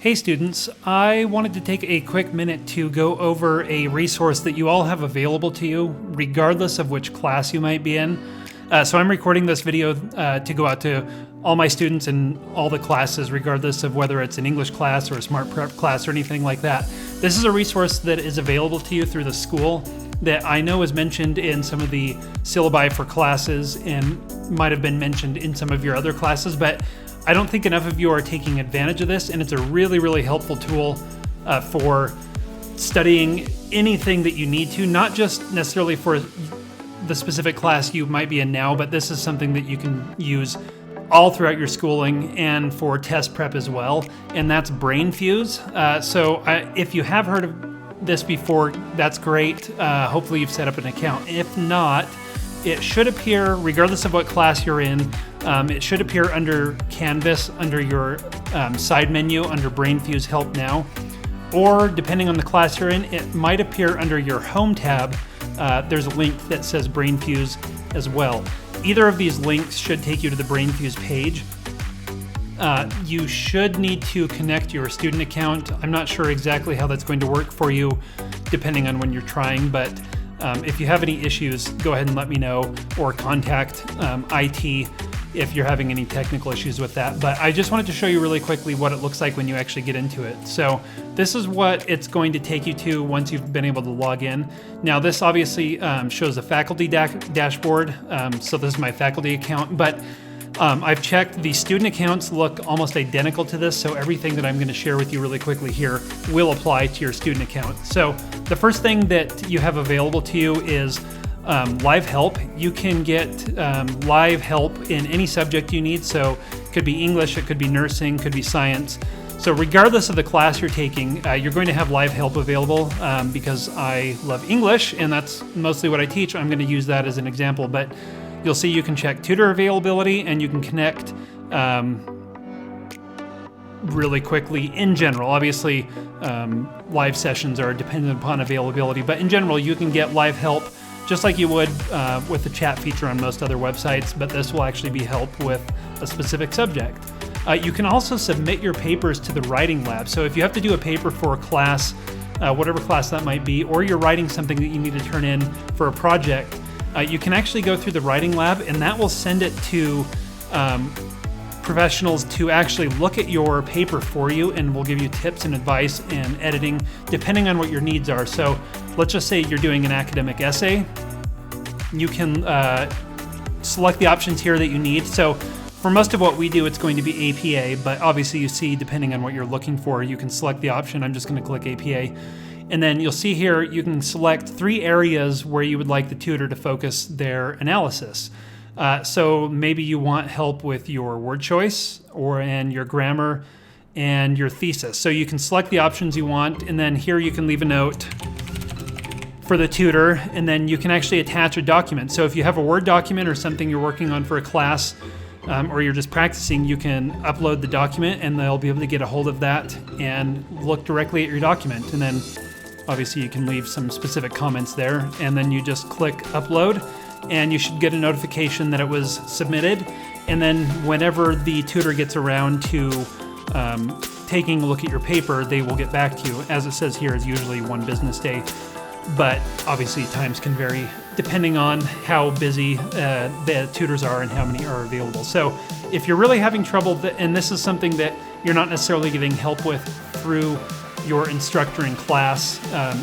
Hey students, I wanted to take a quick minute to go over a resource that you all have available to you, regardless of which class you might be in. So I'm recording this video to go out to all my students in all the classes, regardless of whether it's an English class or a Smart Prep class or anything like that. This is a resource that is available to you through the school that I know is mentioned in some of the syllabi for classes and might have been mentioned in some of your other classes, but I don't think enough of you are taking advantage of this, and it's a really, really helpful tool for studying anything that you need to, not just necessarily for the specific class you might be in now, but this is something that you can use all throughout your schooling and for test prep as well, and that's Brainfuse. If you have heard of this before, that's great. Hopefully you've set up an account. If not, it should appear, regardless of what class you're in, it should appear under Canvas, under your side menu, under Brainfuse Help Now, or depending on the class you're in, it might appear under your Home tab. There's a link that says Brainfuse as well. Either of these links should take you to the Brainfuse page. You should need to connect your student account. I'm not sure exactly how that's going to work for you, depending on when you're trying, but if you have any issues, go ahead and let me know, or contact IT if you're having any technical issues with that. But I just wanted to show you really quickly what it looks like when you actually get into it. So this is what it's going to take you to once you've been able to log in. Now this obviously shows a faculty dashboard. So this is my faculty account, but I've checked, the student accounts look almost identical to this, so everything that I'm going to share with you really quickly here will apply to your student account. So the first thing that you have available to you is live help. You can get live help in any subject you need, so it could be English, it could be nursing, could be science. So regardless of the class you're taking, you're going to have live help available because I love English, and that's mostly what I teach. I'm going to use that as an example, but you'll see you can check tutor availability and you can connect really quickly in general. Obviously, live sessions are dependent upon availability, but in general, you can get live help just like you would with the chat feature on most other websites, but this will actually be help with a specific subject. You can also submit your papers to the writing lab. So if you have to do a paper for a class, whatever class that might be, or you're writing something that you need to turn in for a project, you can actually go through the writing lab, and that will send it to professionals to actually look at your paper for you, and will give you tips and advice and editing depending on what your needs are. So let's just say you're doing an academic essay. You can select the options here that you need. So for most of what we do, it's going to be APA, but obviously you see, depending on what you're looking for, you can select the option. I'm just going to click APA. And then you'll see here, you can select 3 areas where you would like the tutor to focus their analysis. So maybe you want help with your word choice and your grammar and your thesis. So you can select the options you want, and then here you can leave a note for the tutor, and then you can actually attach a document. So if you have a Word document or something you're working on for a class, or you're just practicing, you can upload the document and they'll be able to get a hold of that and look directly at your document. And then obviously you can leave some specific comments there, and then you just click upload and you should get a notification that it was submitted. And then whenever the tutor gets around to taking a look at your paper, they will get back to you. As it says here, it's usually 1 business day, but obviously times can vary depending on how busy the tutors are and how many are available. So if you're really having trouble, and this is something that you're not necessarily getting help with through your instructor in class,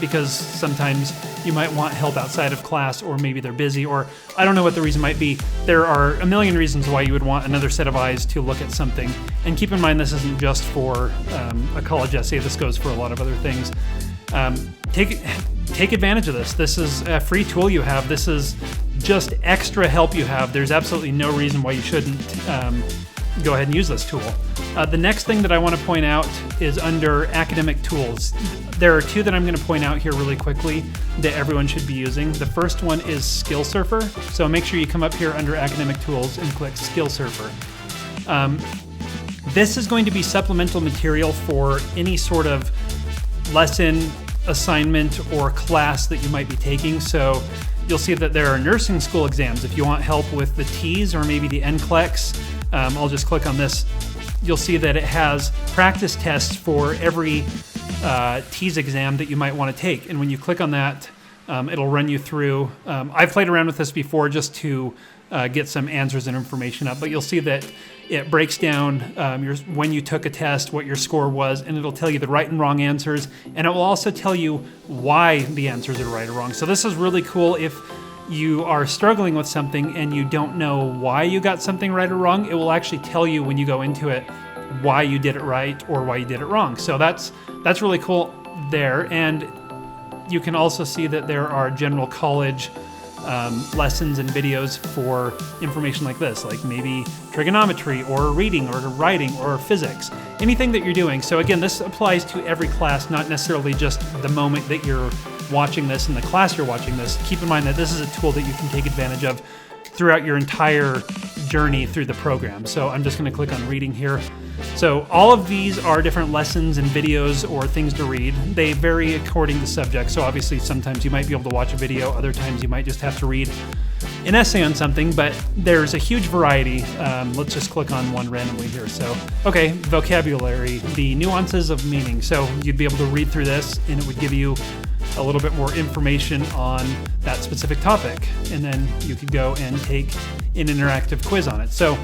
because sometimes you might want help outside of class, or maybe they're busy, or I don't know what the reason might be. There are a million reasons why you would want another set of eyes to look at something. And keep in mind, this isn't just for a college essay. This goes for a lot of other things. Take advantage of this. This is a free tool you have. This is just extra help you have. There's absolutely no reason why you shouldn't go ahead and use this tool. The next thing that I want to point out is under academic tools. There are 2 that I'm going to point out here really quickly that everyone should be using. The first one is Skill Surfer. So make sure you come up here under academic tools and click Skill Surfer. This is going to be supplemental material for any sort of lesson, assignment, or class that you might be taking. So you'll see that there are nursing school exams. If you want help with the T's or maybe the NCLEX, I'll just click on this you'll see that it has practice tests for every TEAS exam that you might want to take. And when you click on that, it'll run you through. I've played around with this before just to get some answers and information up, but you'll see that it breaks down when you took a test, what your score was, and it'll tell you the right and wrong answers, and it will also tell you why the answers are right or wrong. So this is really cool if you are struggling with something and you don't know why you got something right or wrong. It will actually tell you when you go into it why you did it right or why you did it wrong. So that's really cool there. And you can also see that there are general college lessons and videos for information like this, like maybe trigonometry or reading or writing or physics, anything that you're doing. So again, this applies to every class, not necessarily just the moment that you're watching this in the class you're watching this. Keep in mind that this is a tool that you can take advantage of throughout your entire journey through the program. So I'm just going to click on reading here. So all of these are different lessons and videos or things to read. They vary according to subject. So obviously sometimes you might be able to watch a video, other times you might just have to read an essay on something, but there's a huge variety. Let's just click on one randomly here. So, okay, vocabulary, the nuances of meaning. So you'd be able to read through this and it would give you a little bit more information on that specific topic. And then you could go and take an interactive quiz on it. So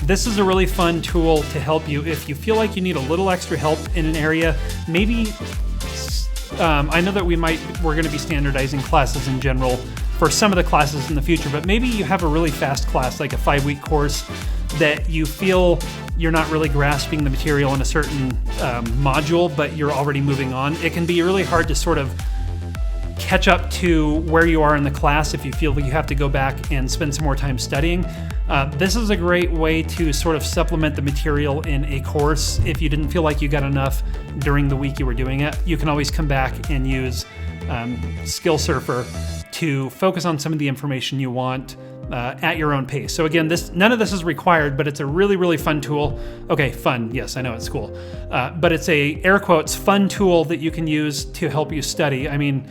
this is a really fun tool to help you if you feel like you need a little extra help in an area. Maybe, I know that we're going to be standardizing classes in general for some of the classes in the future, but maybe you have a really fast class, like a 5-week course, that you feel you're not really grasping the material in a certain module, but you're already moving on. It can be really hard to sort of catch up to where you are in the class if you feel that you have to go back and spend some more time studying. This is a great way to sort of supplement the material in a course. If you didn't feel like you got enough during the week you were doing it, you can always come back and use Skill Surfer to focus on some of the information you want at your own pace. So again, none of this is required, but it's a really, really fun tool. Okay, fun, yes, I know it's cool. But it's a, air quotes, fun tool that you can use to help you study. I mean,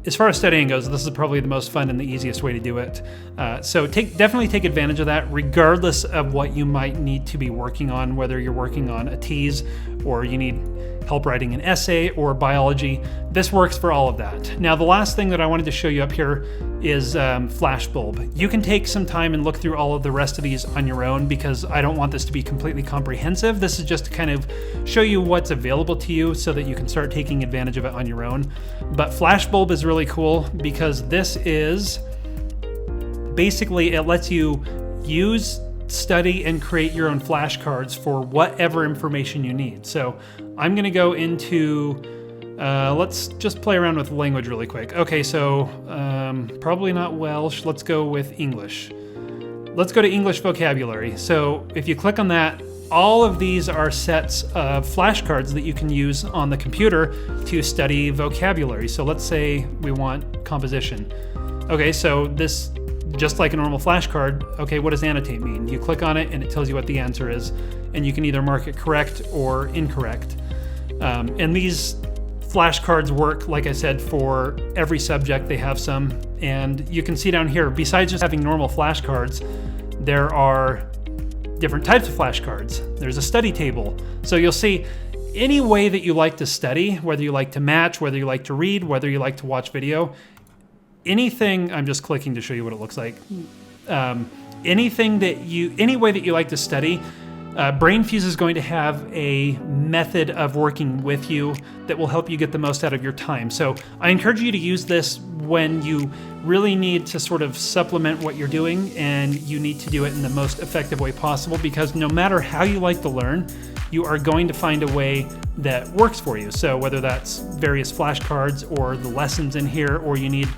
as far as studying goes, this is probably the most fun and the easiest way to do it. So definitely take advantage of that, regardless of what you might need to be working on, whether you're working on a TEAS or you need help writing an essay or biology. This works for all of that. Now, the last thing that I wanted to show you up here is Flashbulb. You can take some time and look through all of the rest of these on your own because I don't want this to be completely comprehensive. This is just to kind of show you what's available to you so that you can start taking advantage of it on your own. But Flashbulb is really cool because this is basically, it lets you use, study, and create your own flashcards for whatever information you need. So I'm going to go into, let's just play around with language really quick. Okay, so probably not Welsh. Let's go with English. Let's go to English vocabulary. So if you click on that, all of these are sets of flashcards that you can use on the computer to study vocabulary. So let's say we want composition. Okay, so this, just like a normal flashcard, okay, what does annotate mean? You click on it and it tells you what the answer is, and you can either mark it correct or incorrect. And these flashcards work, like I said, for every subject. They have some, and you can see down here, besides just having normal flashcards, there are different types of flashcards. There's a study table. So you'll see any way that you like to study, whether you like to match, whether you like to read, whether you like to watch video, anything. I'm just clicking to show you what it looks like. Any way that you like to study, Brainfuse is going to have a method of working with you that will help you get the most out of your time. So I encourage you to use this when you really need to sort of supplement what you're doing and you need to do it in the most effective way possible, because no matter how you like to learn, you are going to find a way that works for you. So whether that's various flashcards or the lessons in here, or you need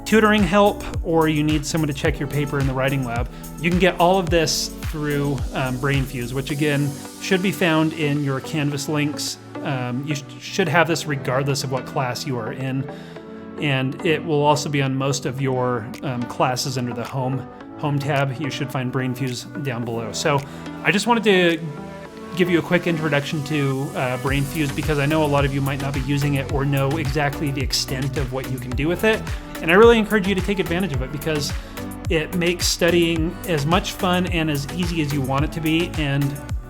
tutoring help, or you need someone to check your paper in the writing lab, you can get all of this through Brainfuse, which again should be found in your Canvas links. You should have this regardless of what class you are in, and it will also be on most of your classes under the home tab. You should find Brainfuse down below. So I just wanted to give you a quick introduction to Brainfuse, because I know a lot of you might not be using it or know exactly the extent of what you can do with it. And I really encourage you to take advantage of it, because it makes studying as much fun and as easy as you want it to be. And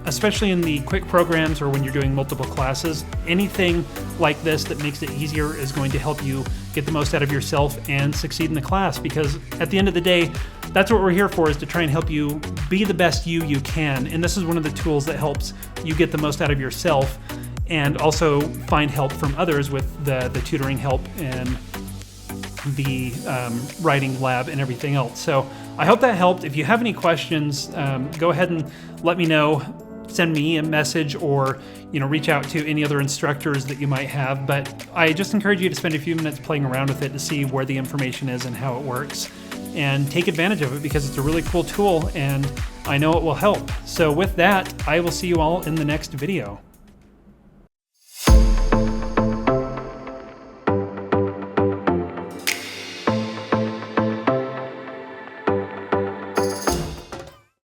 especially in the quick programs or when you're doing multiple classes. Anything like this that makes it easier is going to help you get the most out of yourself and succeed in the class, because at the end of the day, that's what we're here for, is to try and help you be the best you can. And this is one of the tools that helps you get the most out of yourself and also find help from others with the tutoring help and the writing lab and everything else. So I hope that helped. If you have any questions, go ahead and let me know. Send me a message, or reach out to any other instructors that you might have. But I just encourage you to spend a few minutes playing around with it to see where the information is and how it works, and take advantage of it, because it's a really cool tool and I know it will help. So with that, I will see you all in the next video.